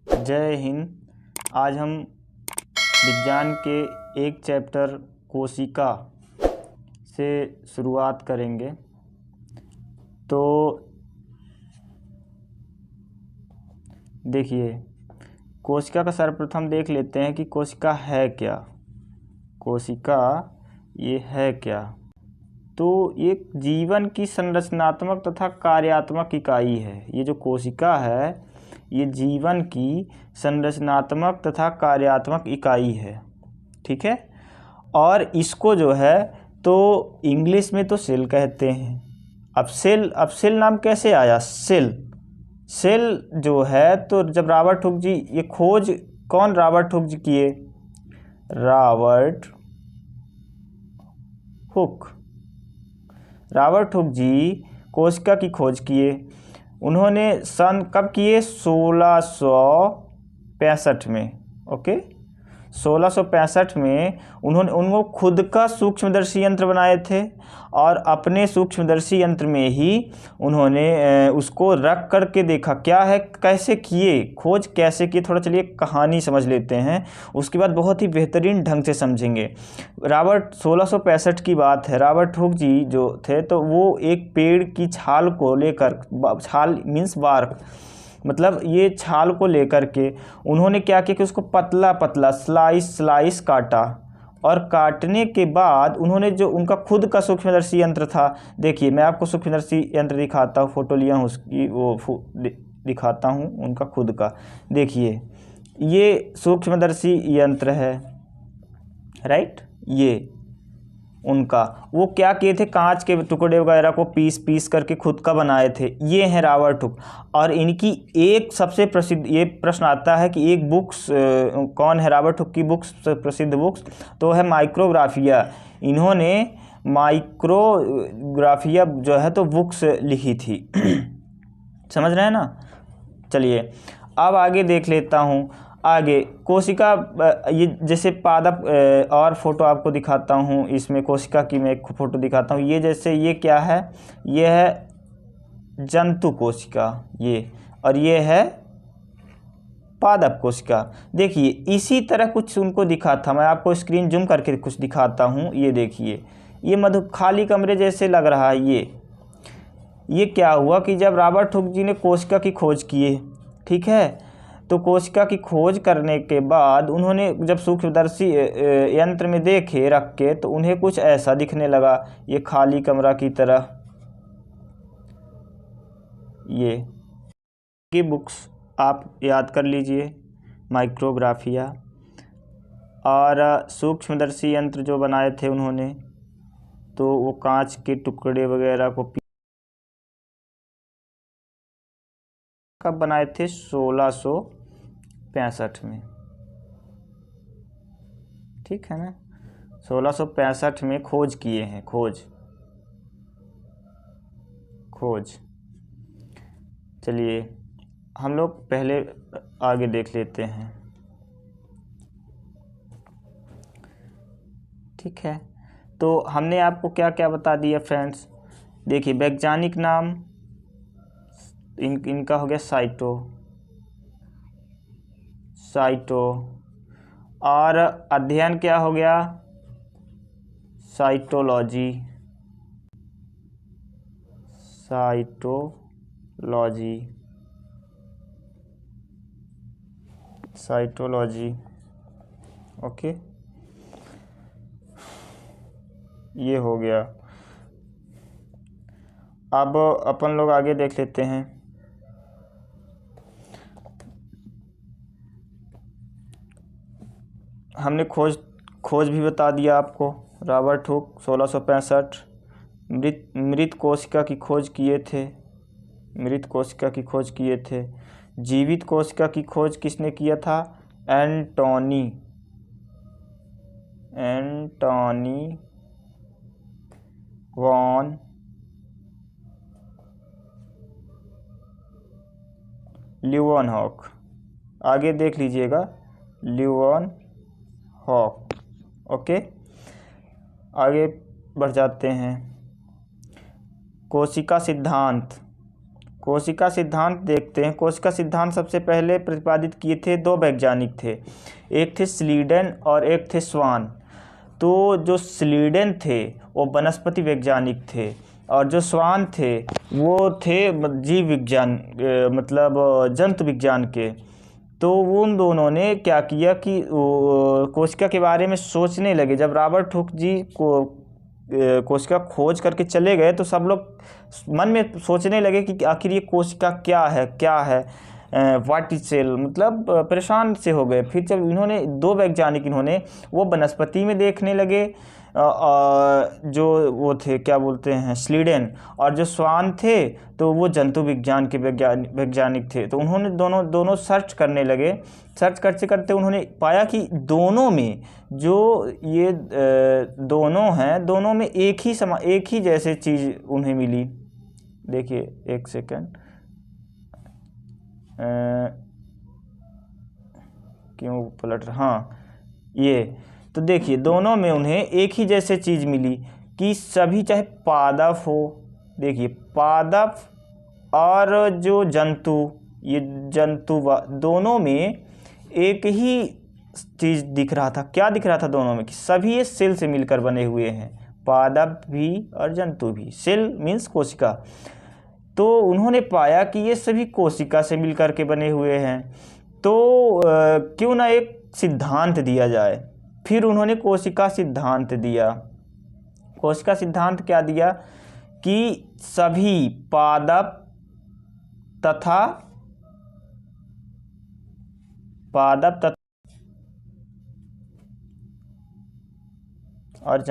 जय हिंद। आज हम विज्ञान के एक चैप्टर कोशिका से शुरुआत करेंगे। तो देखिए, कोशिका का सर्वप्रथम देख लेते हैं कि कोशिका है क्या। कोशिका ये है क्या? तो एक जीवन की संरचनात्मक तथा कार्यात्मक इकाई है। ये जो कोशिका है ये जीवन की संरचनात्मक तथा कार्यात्मक इकाई है, ठीक है। और इसको जो है तो इंग्लिश में तो सेल कहते हैं। अब सेल नाम कैसे आया? सेल जो है तो जब रॉबर्ट हुक जी ये खोज, कौन रॉबर्ट हुक जी किए? रॉबर्ट हुक जी कोशिका की खोज किए। उन्होंने सन कब किए? 1665 में। ओके, 1665 में उनको खुद का सूक्ष्मदर्शी यंत्र बनाए थे और अपने सूक्ष्मदर्शी यंत्र में ही उन्होंने उसको रख कर के देखा क्या है, कैसे किए, खोज कैसे किए। थोड़ा चलिए कहानी समझ लेते हैं, उसके बाद बहुत ही बेहतरीन ढंग से समझेंगे। 1665 की बात है। रॉबर्ट हुक जी जो थे तो वो एक पेड़ की छाल को लेकर, छाल मीन्स बार्क, मतलब ये छाल को लेकर के उन्होंने क्या किया कि उसको पतला पतला स्लाइस काटा। और काटने के बाद उन्होंने जो उनका खुद का सूक्ष्मदर्शी यंत्र था, देखिए मैं आपको सूक्ष्मदर्शी यंत्र दिखाता हूँ, फोटो लिया हूँ उसकी, वो दिखाता हूँ उनका खुद का। देखिए ये सूक्ष्मदर्शी यंत्र है, राइट। ये उनका वो क्या किए थे, कांच के टुकड़े वगैरह को पीस करके खुद का बनाए थे। ये हैं रॉबर्ट हुक। और इनकी एक सबसे प्रसिद्ध, ये प्रश्न आता है कि एक बुक्स कौन है रॉबर्ट हुक की बुक्स, प्रसिद्ध बुक्स तो है माइक्रोग्राफिया। इन्होंने माइक्रोग्राफिया जो है तो बुक्स लिखी थी। समझ रहे हैं ना। चलिए अब आगे देख लेता हूँ। आगे कोशिका, ये जैसे पादप, और फोटो आपको दिखाता हूँ। इसमें कोशिका की मैं एक फोटो दिखाता हूँ। ये जैसे ये क्या है? ये है जंतु कोशिका, ये, और ये है पादप कोशिका। देखिए इसी तरह कुछ उनको दिखा था। मैं आपको स्क्रीन जूम करके कुछ दिखाता हूँ। ये देखिए, ये खाली कमरे जैसे लग रहा है। ये क्या हुआ कि जब रॉबर्ट हुक जी ने कोशिका की खोज किए, ठीक है, तो कोशिका की खोज करने के बाद उन्होंने जब सूक्ष्मदर्शी यंत्र में देखे रख के, तो उन्हें कुछ ऐसा दिखने लगा, ये खाली कमरा की तरह। ये बुक्स आप याद कर लीजिए, माइक्रोग्राफिया। और सूक्ष्मदर्शी यंत्र जो बनाए थे उन्होंने, तो वो कांच के टुकड़े वगैरह को कब बनाए थे? 1665 में, ठीक है ना। 1665 में खोज किए हैं। खोज। चलिए हम लोग पहले आगे देख लेते हैं, ठीक है। तो हमने आपको क्या क्या बता दिया फ्रेंड्स। देखिए वैज्ञानिक नाम इनका हो गया साइटो। और अध्ययन क्या हो गया? साइटोलॉजी। ओके, ये हो गया। अब अपन लोग आगे देख लेते हैं। हमने खोज भी बता दिया आपको। रॉबर्ट हुक 1665 मृत कोशिका की खोज किए थे। जीवित कोशिका की खोज किसने किया था? Antony von Leeuwenhoek. आगे देख लीजिएगा, ल्यूवेनहॉक। ओके, आगे बढ़ जाते हैं। कोशिका कोशिका सिद्धांत देखते हैं। कोशिका सिद्धांत सबसे पहले प्रतिपादित किए थे 2 वैज्ञानिक थे, एक थे स्लीडन और एक थे स्वान। तो जो स्लीडन थे वो वनस्पति वैज्ञानिक थे और जो स्वान थे वो थे जीव विज्ञान मतलब जंतु विज्ञान के। तो उन दोनों ने क्या किया कि कोशिका के बारे में सोचने लगे। जब रॉबर्ट हुक जी को कोशिका खोज करके चले गए तो सब लोग मन में सोचने लगे कि आखिर ये कोशिका क्या है व्हाट इज सेल, मतलब परेशान से हो गए। फिर जब इन्होंने 2 वैज्ञानिक इन्होंने वो वनस्पति में देखने लगे, जो वो थे क्या बोलते हैं स्लीडन, और जो स्वान थे तो वो जंतु विज्ञान के वैज्ञानिक थे। तो उन्होंने दोनों सर्च करने लगे। सर्च करते करते उन्होंने पाया कि दोनों में जो ये दोनों हैं, दोनों में एक ही जैसे चीज़ उन्हें मिली। देखिए एक सेकंड, क्यों पलट रहा, हाँ ये तो देखिए दोनों में उन्हें एक ही जैसे चीज़ मिली कि सभी, चाहे पादप हो, देखिए पादप और जो जंतु, ये जंतु दोनों में एक ही चीज़ दिख रहा था। क्या दिख रहा था दोनों में? कि सभी ये सेल से मिलकर बने हुए हैं, पादप भी और जंतु भी। सेल मीन्स कोशिका। तो उन्होंने पाया कि ये सभी कोशिका से मिलकर के बने हुए हैं, तो क्यों ना एक सिद्धांत दिया जाए। फिर उन्होंने कोशिका सिद्धांत दिया। कोशिका सिद्धांत क्या दिया कि सभी पादप तथा और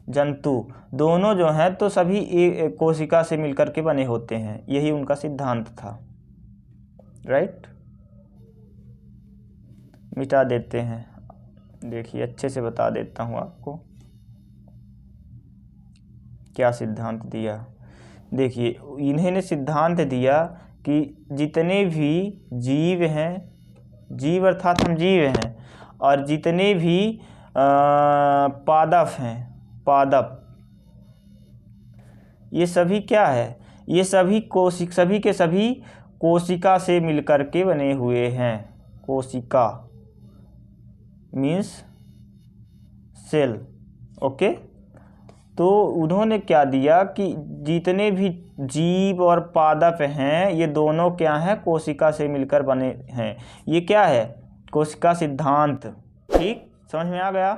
जंतु दोनों जो हैं तो सभी एक कोशिका से मिलकर के बने होते हैं। यही उनका सिद्धांत था, राइट। मिटा देते हैं, देखिए अच्छे से बता देता हूँ आपको क्या सिद्धांत दिया। देखिए इन्होंने सिद्धांत दिया कि जितने भी जीव हैं, जीव अर्थात हम जीव हैं, और जितने भी पादप हैं, पादप, ये सभी क्या है? ये सभी के सभी कोशिका से मिलकर के बने हुए हैं। कोशिका मीन्स सेल, ओके। तो उन्होंने क्या दिया कि जितने भी जीव और पादप हैं ये दोनों क्या हैं? कोशिका से मिलकर बने हैं। ये क्या है? कोशिका सिद्धांत। ठीक, समझ में आ गया?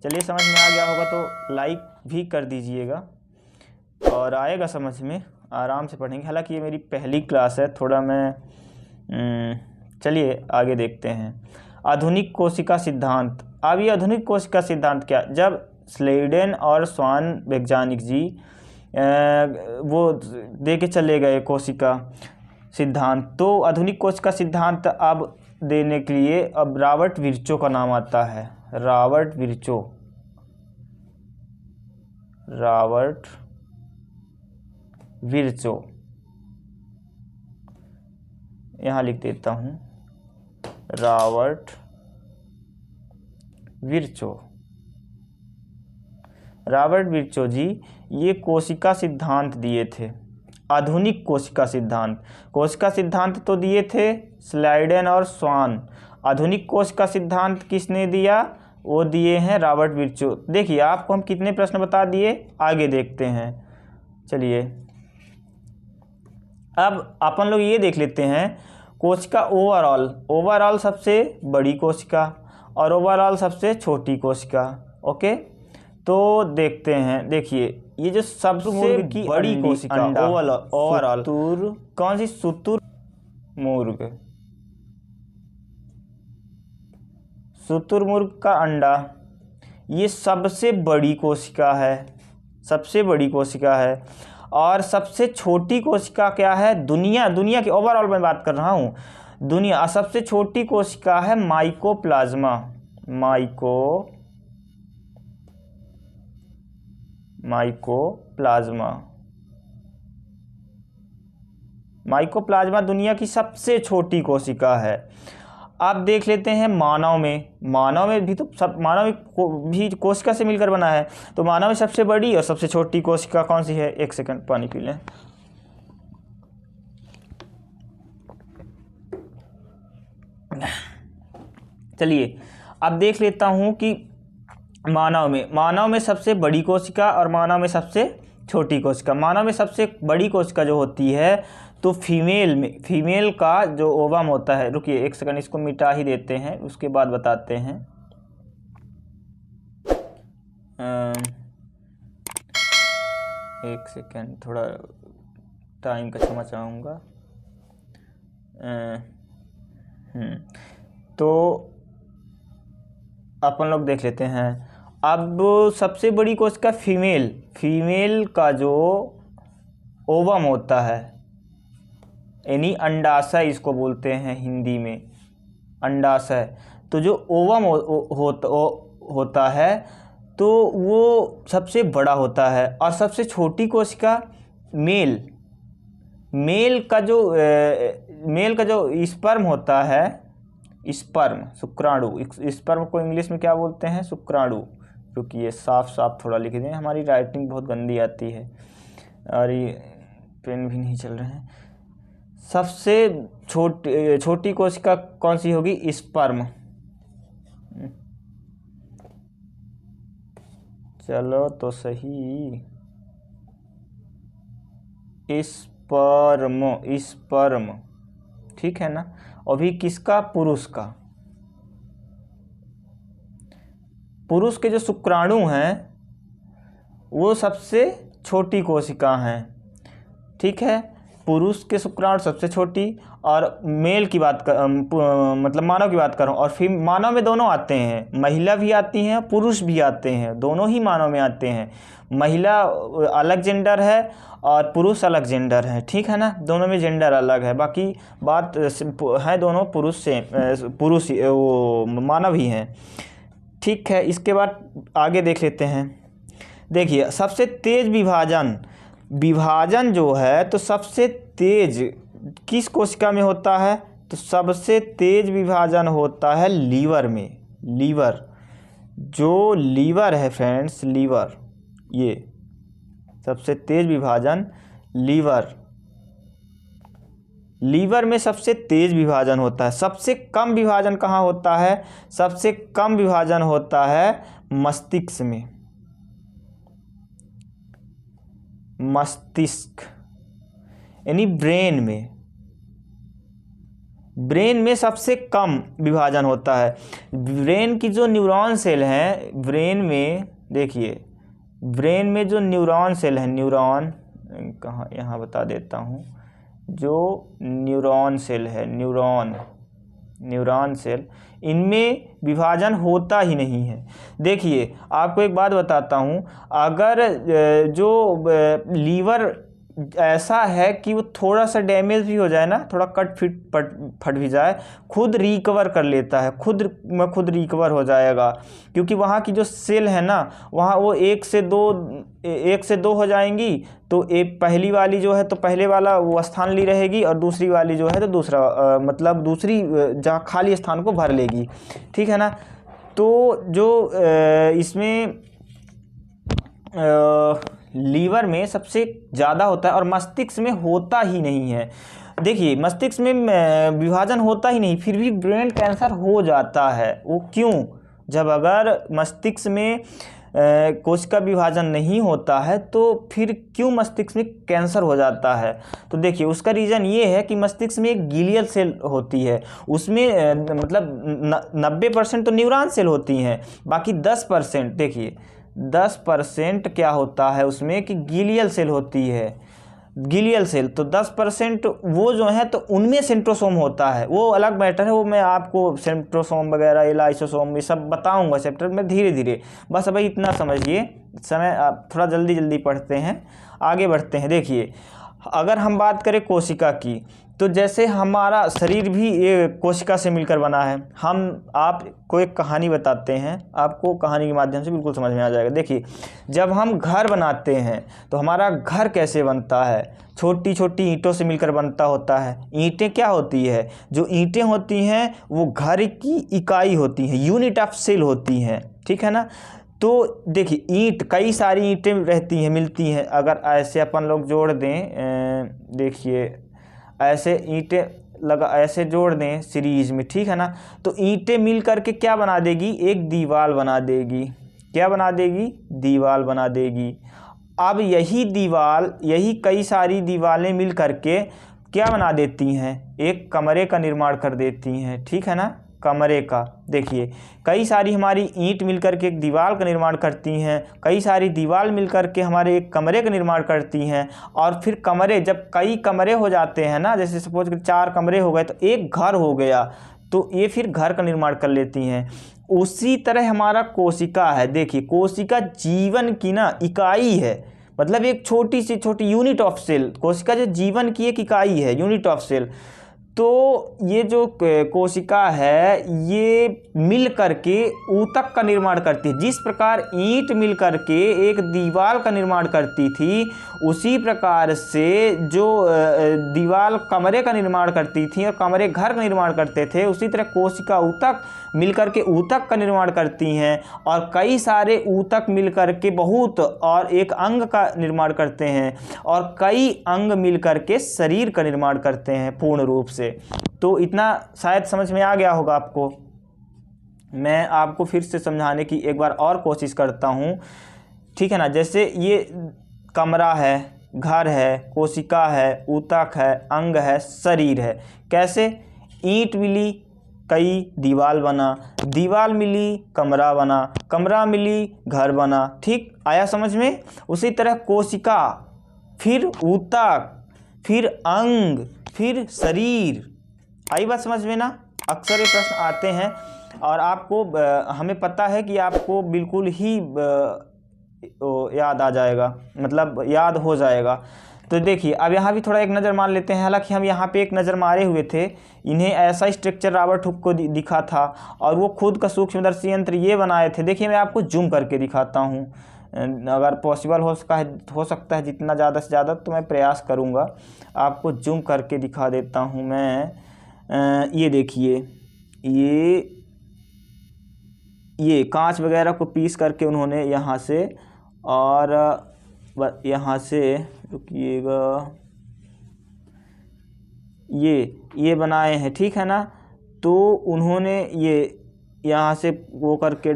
चलिए, समझ में आ गया होगा तो लाइक भी कर दीजिएगा, और आएगा समझ में, आराम से पढ़ेंगे। हालांकि ये मेरी पहली क्लास है, थोड़ा मैं चलिए आगे देखते हैं। आधुनिक कोशिका सिद्धांत। अब ये आधुनिक कोशिका सिद्धांत क्या? जब स्लेडन और स्वान वैज्ञानिक जी वो दे के चले गए कोशिका सिद्धांत, तो आधुनिक कोशिका सिद्धांत अब देने के लिए अब रॉबर्ट विर्चो का नाम आता है। रॉबर्ट विर्चो यहाँ लिख देता हूँ, रॉबर्ट विर्चो जी ये कोशिका सिद्धांत दिए थे। आधुनिक कोशिका सिद्धांत। कोशिका सिद्धांत तो दिए थे स्लाइडन और स्वान। आधुनिक कोशिका सिद्धांत किसने दिया? वो दिए हैं रॉबर्ट विर्चो। देखिए आपको हम कितने प्रश्न बता दिए, आगे देखते हैं। चलिए अब अपन लोग ये देख लेते हैं कोशिका ओवरऑल सबसे बड़ी कोशिका और ओवरऑल सबसे छोटी कोशिका, ओके। तो देखते हैं, देखिए ये जो सबसे बड़ी कोशिका ओवरऑल कौन सी? शुतुरमुर्ग का अंडा, ये सबसे बड़ी कोशिका है। और सबसे छोटी कोशिका क्या है? दुनिया की ओवरऑल मैं बात कर रहा हूँ, दुनिया। सबसे छोटी कोशिका है माइकोप्लाज्मा। माइकोप्लाज्मा दुनिया की सबसे छोटी कोशिका है। अब देख लेते हैं मानव में भी तो मानव भी कोशिका से मिलकर बना है। तो मानव में सबसे बड़ी और सबसे छोटी कोशिका कौन सी है? एक सेकंड पानी पी लें। चलिए अब देख लेता हूँ कि मानव में सबसे बड़ी कोशिका और मानव में सबसे छोटी कोशिका। मानव में सबसे बड़ी कोशिका जो होती है तो फीमेल का जो ओवम होता है, रुकिए एक सेकंड इसको मिटा ही देते हैं उसके बाद बताते हैं। एक सेकंड, थोड़ा टाइम का क्षमा चाहूँगा। तो अपन लोग देख लेते हैं। अब सबसे बड़ी कोशिका फीमेल का जो ओवम होता है, यानी अंडाशय इसको बोलते हैं हिंदी में, अंडाशय। तो जो ओवम होता है तो वो सबसे बड़ा होता है। और सबसे छोटी कोशिका मेल का जो स्पर्म होता है, शुक्राणु, स्पर्म को इंग्लिश में क्या बोलते हैं? शुक्राणु। रुकिए साफ थोड़ा लिख दें, हमारी राइटिंग बहुत गंदी आती है और ये पेन भी नहीं चल रहे हैं। सबसे छोटी कोशिका कौन सी होगी? स्पर्म। चलो तो सही, स्पर्म, ठीक है ना। अभी किसका? पुरुष के जो शुक्राणु हैं वो सबसे छोटी कोशिका हैं, ठीक है। पुरुष के शुक्राणु सबसे छोटी, और मेल की बात कर मतलब मानव की बात करूँ, और फिर मानव में दोनों आते हैं, महिला भी आती हैं पुरुष भी आते हैं, दोनों ही मानव में आते हैं। महिला अलग जेंडर है और पुरुष अलग जेंडर है, ठीक है ना, दोनों में जेंडर अलग है। बाकी बात है दोनों पुरुष वो मानव ही हैं, ठीक है। इसके बाद आगे देख लेते हैं। देखिए सबसे तेज विभाजन जो है तो सबसे तेज किस कोशिका में होता है? तो सबसे तेज विभाजन होता है लीवर में। जो लीवर है फ्रेंड्स, ये सबसे तेज विभाजन लीवर में सबसे तेज विभाजन होता है। सबसे कम विभाजन कहाँ होता है? सबसे कम विभाजन होता है मस्तिष्क में। मस्तिष्क यानी ब्रेन में सबसे कम विभाजन होता है। ब्रेन की जो न्यूरॉन सेल हैं, ब्रेन में जो न्यूरॉन सेल हैं, कहाँ, यहाँ बता देता हूँ। जो न्यूरॉन सेल है, न्यूरॉन सेल, इनमें विभाजन होता ही नहीं है। देखिए आपको एक बात बताता हूँ, अगर जो लीवर ऐसा है कि वो थोड़ा सा डैमेज भी हो जाए ना, थोड़ा फट भी जाए, खुद रिकवर कर लेता है, खुद रिकवर हो जाएगा। क्योंकि वहाँ की जो सेल है ना, वहाँ वो एक से दो हो जाएंगी। तो एक पहली वाली जो है तो पहले वाला वो स्थान ली रहेगी, और दूसरी वाली जो है तो दूसरा मतलब दूसरी जहाँ खाली स्थान को भर लेगी, ठीक है ना। तो जो इसमें लीवर में सबसे ज़्यादा होता है और मस्तिष्क में होता ही नहीं है। देखिए मस्तिष्क में विभाजन होता ही नहीं, फिर भी ब्रेन कैंसर हो जाता है। वो क्यों? जब अगर मस्तिष्क में कोशिका विभाजन नहीं होता है तो फिर क्यों मस्तिष्क में कैंसर हो जाता है? तो देखिए उसका रीज़न ये है कि मस्तिष्क में एक ग्लियल सेल होती है, उसमें मतलब 90% तो न्यूरॉन सेल होती हैं, बाकी 10%, देखिए 10% क्या होता है उसमें कि ग्लियल सेल होती है। ग्लियल सेल तो 10% वो जो है तो उनमें सेंट्रोसोम होता है, वो अलग मैटर है। वो मैं आपको सेंट्रोसोम वगैरह, लाइसोसोम, ये सब बताऊंगा चैप्टर में धीरे धीरे। बस अभी इतना समझिए, समय आप थोड़ा जल्दी पढ़ते हैं, आगे बढ़ते हैं। देखिए अगर हम बात करें कोशिका की, तो जैसे हमारा शरीर भी ये कोशिका से मिलकर बना है। हम आपको एक कहानी बताते हैं, आपको कहानी के माध्यम से बिल्कुल समझ में आ जाएगा। देखिए जब हम घर बनाते हैं तो हमारा घर कैसे बनता है? छोटी छोटी ईंटों से मिलकर बनता होता है। ईंटें क्या होती है? जो ईंटें होती हैं वो घर की इकाई होती हैं, यूनिट ऑफ सेल होती हैं, ठीक है ना। तो देखिए ईंट, कई सारी ईंटें रहती हैं, मिलती हैं। अगर ऐसे अपन लोग जोड़ दें, देखिए ऐसे ईंटें लगा ऐसे जोड़ दें सीरीज में, ठीक है ना, तो ईंटें मिल करके क्या बना देगी, एक दीवार बना देगी। क्या बना देगी, दीवार बना देगी। अब यही दीवार, यही कई सारी दीवारें मिल करके क्या बना देती हैं, एक कमरे का निर्माण कर देती हैं, ठीक है ना, कमरे का। देखिए कई सारी हमारी ईंट मिलकर के एक दीवार का निर्माण करती हैं, कई सारी दीवार मिलकर के हमारे एक कमरे का निर्माण करती हैं, और फिर कमरे, जब कई कमरे हो जाते हैं ना, जैसे सपोज कि 4 कमरे हो गए तो एक घर हो गया, तो ये फिर घर का निर्माण कर लेती हैं। उसी तरह हमारा कोशिका है। देखिए कोशिका जीवन की ना इकाई है, मतलब एक छोटी सी छोटी यूनिट ऑफ सेल। कोशिका जो जीवन की एक इकाई है, यूनिट ऑफ सेल। तो ये जो कोशिका है ये मिल करके ऊतक का निर्माण करती है। जिस प्रकार ईंट मिल करके एक दीवार का निर्माण करती थी, उसी प्रकार से जो दीवार कमरे का निर्माण करती थी और कमरे घर का निर्माण करते थे, उसी तरह कोशिका ऊतक मिल करके ऊतक का निर्माण करती हैं, और कई सारे ऊतक मिल करके बहुत और एक अंग का निर्माण करते हैं, और कई अंग मिल करके शरीर का निर्माण करते हैं पूर्ण रूप से। तो इतना शायद समझ में आ गया होगा आपको। मैं आपको फिर से समझाने की एक बार और कोशिश करता हूँ, ठीक है ना। जैसे ये कमरा है, घर है, कोशिका है, ऊतक है, अंग है, शरीर है। कैसे, ईंट मिली कई दीवार बना, दीवार मिली कमरा बना, कमरा मिली घर बना, ठीक आया समझ में। उसी तरह कोशिका, फिर ऊतक, फिर अंग, फिर शरीर। आई बात समझ में ना। अक्सर ये प्रश्न आते हैं और आपको हमें पता है कि आपको बिल्कुल ही याद आ जाएगा, मतलब याद हो जाएगा। तो देखिए अब यहाँ भी थोड़ा एक नज़र मार लेते हैं। हालांकि हम यहाँ पे एक नज़र मारे हुए थे, इन्हें ऐसा स्ट्रक्चर रॉबर्ट हुक को दिखा था और वो खुद का सूक्ष्मदर्शी यंत्र ये बनाए थे। देखिए मैं आपको जूम करके दिखाता हूँ, अगर पॉसिबल हो सकता है जितना ज़्यादा से ज़्यादा, तो मैं प्रयास करूँगा आपको जूम करके दिखा देता हूँ मैं। ये देखिए, ये कांच वगैरह को पीस करके उन्होंने यहाँ से, और यहाँ से रुकिएगा, ये बनाए हैं, ठीक है ना। तो उन्होंने ये यहाँ से वो करके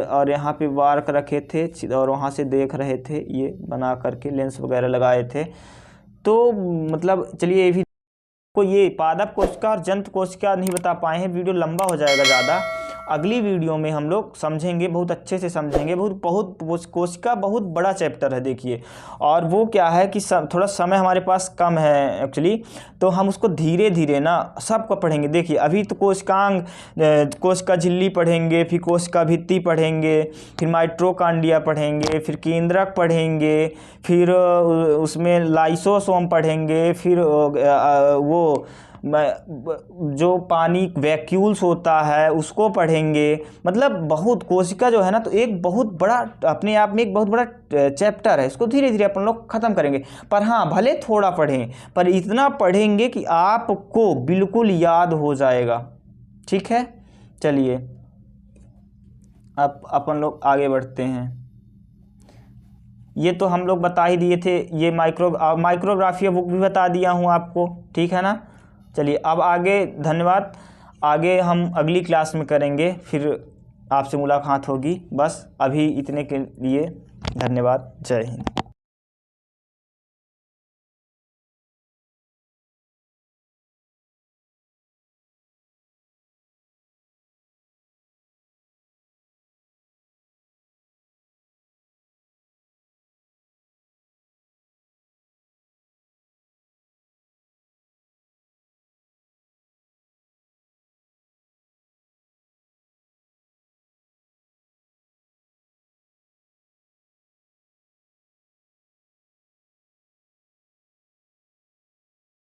और यहाँ पे वार्क रखे थे और वहाँ से देख रहे थे, ये बना करके लेंस वगैरह लगाए थे। तो मतलब चलिए ये भी को ये पादप कोशिका और जंतु कोशिका नहीं बता पाए हैं, वीडियो लंबा हो जाएगा ज़्यादा। अगली वीडियो में हम लोग समझेंगे, बहुत अच्छे से समझेंगे। बहुत कोशिका बहुत बड़ा चैप्टर है देखिए, और वो क्या है कि थोड़ा समय हमारे पास कम है एक्चुअली, तो हम उसको धीरे धीरे ना सबको पढ़ेंगे। देखिए अभी तो कोशिकांग, कोशिका झिल्ली पढ़ेंगे, फिर कोशिका भित्ति पढ़ेंगे, फिर माइटोकॉन्ड्रिया पढ़ेंगे, फिर केंद्रक पढ़ेंगे, फिर उसमें लाइसोसोम पढ़ेंगे, फिर वो जो पानी वैक्यूल्स होता है उसको पढ़ेंगे। मतलब बहुत, कोशिका जो है ना तो एक बहुत बड़ा, अपने आप में एक बहुत बड़ा चैप्टर है। इसको धीरे धीरे अपन लोग ख़त्म करेंगे, पर हाँ भले थोड़ा पढ़ें, पर इतना पढ़ेंगे कि आपको बिल्कुल याद हो जाएगा, ठीक है। चलिए अब अपन लोग आगे बढ़ते हैं। ये तो हम लोग बता ही दिए थे, ये माइक्रोग्राफिया बुक भी बता दिया हूँ आपको, ठीक है ना। चलिए अब आगे, धन्यवाद। आगे हम अगली क्लास में करेंगे, फिर आपसे मुलाकात होगी। बस अभी इतने के लिए धन्यवाद। जय हिंद।